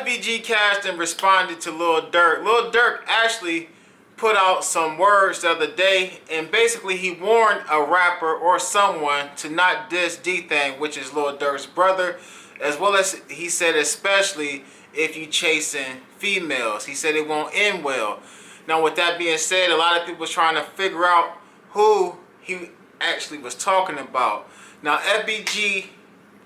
FBG cast and responded to Lil Durk. Lil Durk actually put out some words the other day, and basically he warned a rapper or someone to not diss Thang, which is Lil Durk's brother, as well as he said especially if you chasing females. He said it won't end well. Now with that being said, a lot of people was trying to figure out who he actually was talking about. Now FBG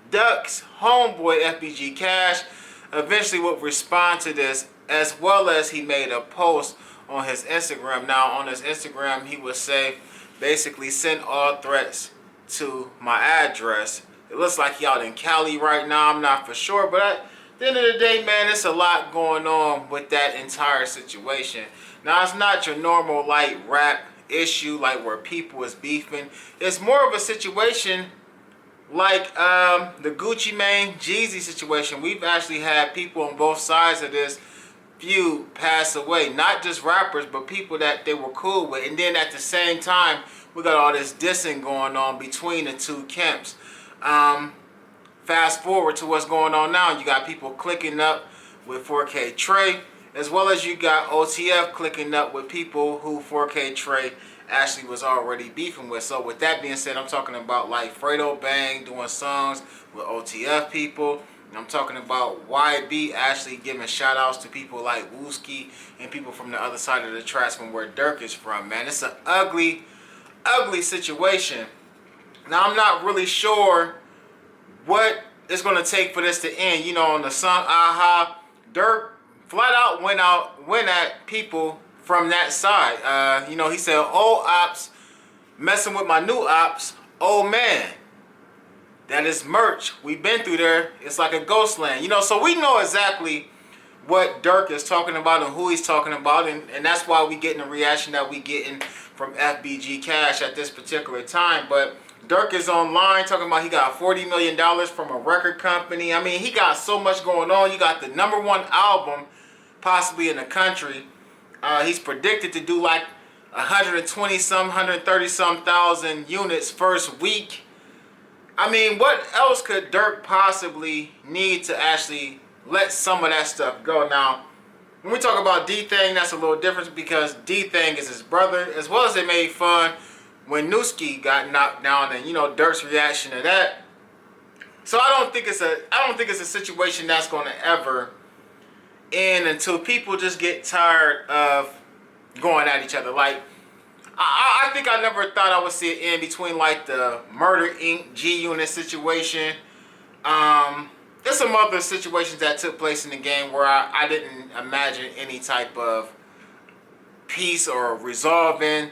Duck's homeboy FBG Cash eventually would respond to this, as well as he made a post on his Instagram. Now on his Instagram he would say basically send all threats to my address. It looks like he out in Cali right now, I'm not for sure, but at the end of the day, man, it's a lot going on with that entire situation. Now it's not your normal like rap issue like where people is beefing. It's more of a situation like the Gucci Mane Jeezy situation. We've actually had people on both sides of this feud pass away, not just rappers but people that they were cool with, and then at the same time we got all this dissing going on between the two camps. Fast forward to what's going on now, you got people clicking up with 4K Trey, as well as you got OTF clicking up with people who 4K Trey actually was already beefing with. So with that being said, I'm talking about like Fredo Bang doing songs with OTF people. I'm talking about YB actually giving shout outs to people like Wooski and people from the other side of the tracks from where Durk is from, man. It's an ugly, ugly situation. Now I'm not really sure what it's going to take for this to end. You know, on the song Aha, Durk flat out went at people from that side. You know, he said, old ops messing with my new ops, oh man. That is merch. We've been through there. It's like a ghost land. You know, so we know exactly what Durk is talking about and who he's talking about. And that's why we getting the reaction that we getting from FBG Cash at this particular time. But Durk is online talking about he got $40 million from a record company. I mean, he got so much going on. You got the #1 album possibly in the country. He's predicted to do like 130-some thousand units first week. I mean, what else could Durk possibly need to actually let some of that stuff go? Now, when we talk about Thang, that's a little different because Thang is his brother, as well as they made fun when Newski got knocked down, and you know Durk's reaction to that. So I don't think it's a situation that's going to ever end until people just get tired of going at each other. Like I think I never thought I would see it end between like the Murder Inc. G-Unit situation. There's some other situations that took place in the game where I didn't imagine any type of peace or resolving.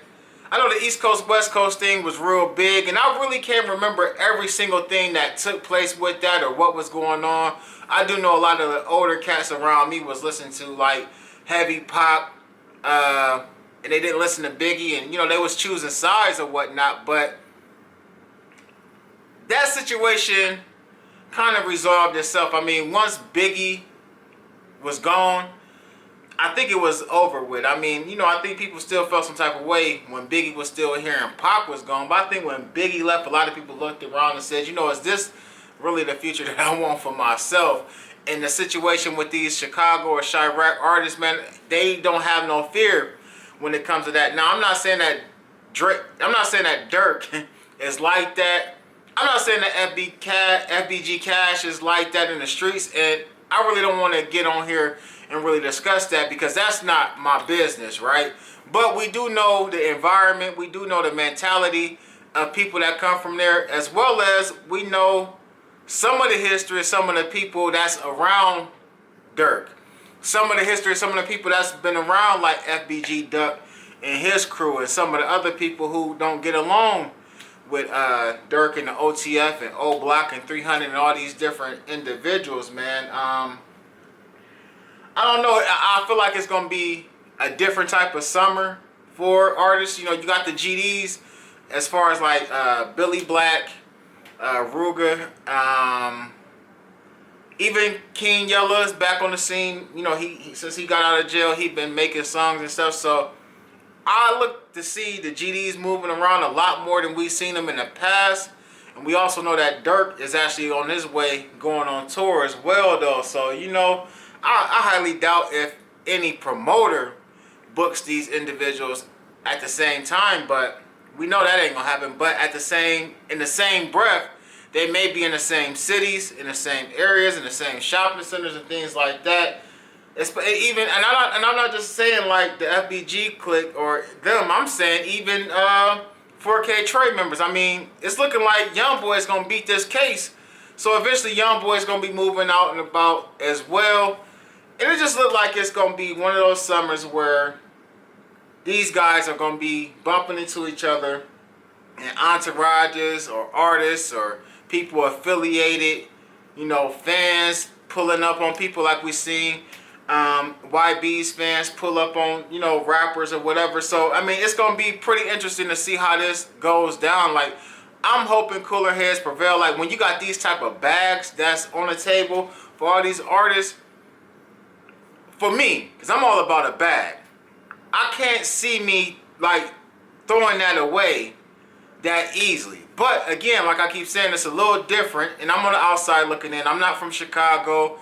I know the East Coast West Coast thing was real big, and I really can't remember every single thing that took place with that or what was going on. I do know a lot of the older cats around me was listening to like heavy pop, and they didn't listen to Biggie, and you know they was choosing sides or whatnot. But that situation kind of resolved itself. I mean, once Biggie was gone, I think it was over with. I mean, you know, I think people still felt some type of way when Biggie was still here and Pac was gone. But I think when Biggie left, a lot of people looked around and said, you know, is this really the future that I want for myself? And the situation with these Chicago or Chirac artists, man, they don't have no fear when it comes to that. Now, I'm not saying that Durk is like that. I'm not saying that FBG Cash is like that in the streets, and I really don't want to get on here and really discuss that because that's not my business, right? But we do know the environment, we do know the mentality of people that come from there, as well as we know some of the history of some of the people that's around Durk. Some of the history of some of the people that's been around like FBG Duck and his crew, and some of the other people who don't get along with Durk and the OTF and O Block and 300 and all these different individuals, man. I don't know. I feel like it's going to be a different type of summer for artists. You know, you got the GDs as far as like Billy Black, Ruger, even King Yella is back on the scene. You know, he since he got out of jail, he been making songs and stuff. So I look to see the GDs moving around a lot more than we've seen them in the past. And we also know that Durk is actually on his way going on tour as well, though. So, you know, I highly doubt if any promoter books these individuals at the same time, but we know that ain't gonna happen. But in the same breath, they may be in the same cities, in the same areas, in the same shopping centers and things like that. I'm not just saying like the FBG clique or them. I'm saying even 4K Trey members. I mean, it's looking like YoungBoy is gonna beat this case. So eventually, YoungBoy is gonna be moving out and about as well. And it just looked like it's gonna be one of those summers where these guys are gonna be bumping into each other, and entourages or artists or people affiliated, fans pulling up on people like we seen YB's fans pull up on, rappers or whatever. So, I mean, it's going to be pretty interesting to see how this goes down. Like, I'm hoping cooler heads prevail. Like, when you got these type of bags that's on the table for all these artists, for me, because I'm all about a bag, I can't see me, like, throwing that away that easily. But, again, like I keep saying, it's a little different, and I'm on the outside looking in. I'm not from Chicago,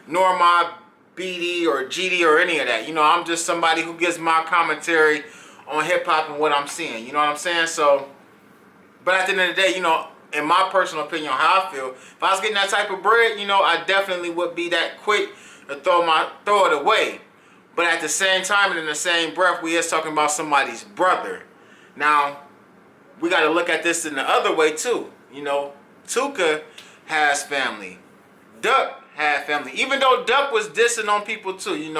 nor am I BD or GD or any of that. I'm just somebody who gives my commentary on hip-hop and what I'm seeing. You know what I'm saying? So, but at the end of the day, in my personal opinion on how I feel, if I was getting that type of bread, I definitely would be that quick to throw it away. But at the same time and in the same breath, we is talking about somebody's brother. Now, we got to look at this in the other way too. Tuka has family. Duck had family. Even though Duck was dissing on people too, even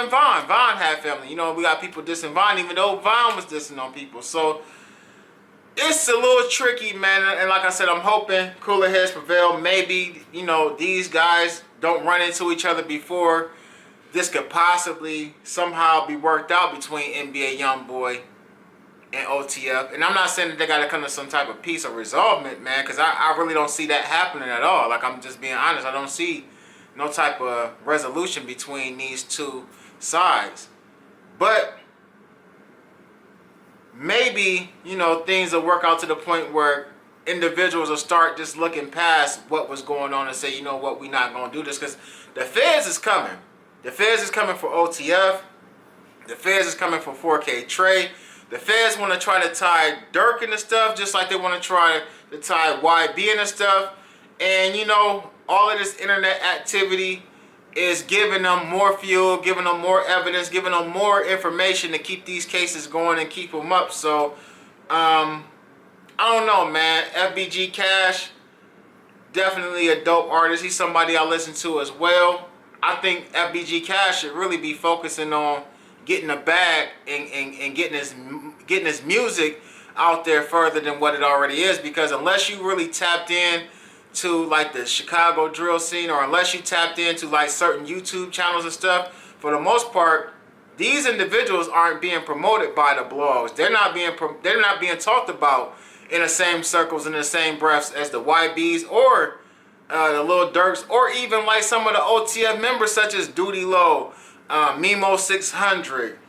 Vaughn had family. We got people dissing Vaughn, even though Vaughn was dissing on people. So it's a little tricky, man. And like I said, I'm hoping cooler heads prevail. Maybe, these guys don't run into each other before this could possibly somehow be worked out between NBA YoungBoy and OTF. And I'm not saying that they got to come to some type of peace or resolvement, man, because I really don't see that happening at all. Like, I'm just being honest. I don't see no type of resolution between these two sides. But maybe, things will work out to the point where individuals will start just looking past what was going on and say, you know what, we're not going to do this. Because the feds is coming. The feds is coming for OTF. The feds is coming for 4K Trey. The feds want to try to tie Durk into stuff just like they want to try to tie YB into stuff. And, all of this internet activity is giving them more fuel, giving them more evidence, giving them more information to keep these cases going and keep them up. So, I don't know, man. FBG Cash, definitely a dope artist. He's somebody I listen to as well. I think FBG Cash should really be focusing on getting a bag and getting his music out there further than what it already is. Because unless you really tapped in to like the Chicago drill scene, or unless you tapped into like certain YouTube channels and stuff, for the most part, these individuals aren't being promoted by the blogs. They're not being talked about in the same circles, in the same breaths as the YBs or the Lil Durks, or even like some of the OTF members such as Duty Low, Mimo 600,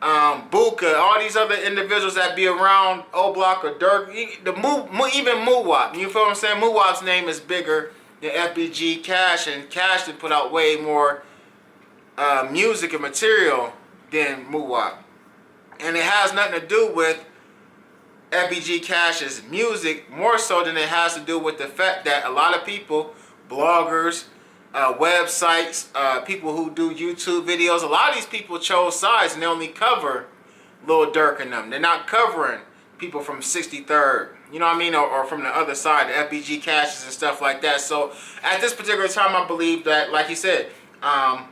Buka, all these other individuals that be around O Block or Durk, even Muwap. You feel what I'm saying? Muwap's name is bigger than FBG Cash, and Cash did put out way more music and material than Muwap. And it has nothing to do with FBG Cash's music, more so than it has to do with the fact that a lot of people, bloggers, websites, people who do YouTube videos, a lot of these people chose sides and they only cover Lil Durk and them. They're not covering people from 63rd, you know what I mean, or from the other side, the FBG Cashes and stuff like that. So at this particular time, I believe that, like he said, I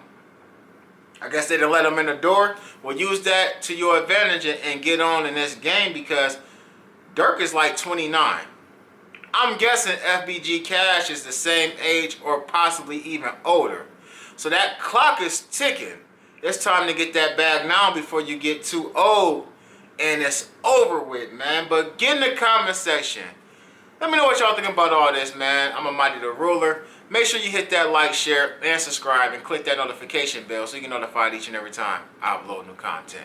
guess they didn't let him in the door. Well, use that to your advantage and get on in this game, because Durk is like 29. I'm guessing FBG Cash is the same age or possibly even older. So that clock is ticking. It's time to get that bag now before you get too old and it's over with, man. But get in the comment section. Let me know what y'all think about all this, man. I'm Almighty the Ruler. Make sure you hit that like, share, and subscribe, and click that notification bell so you get notified each and every time I upload new content.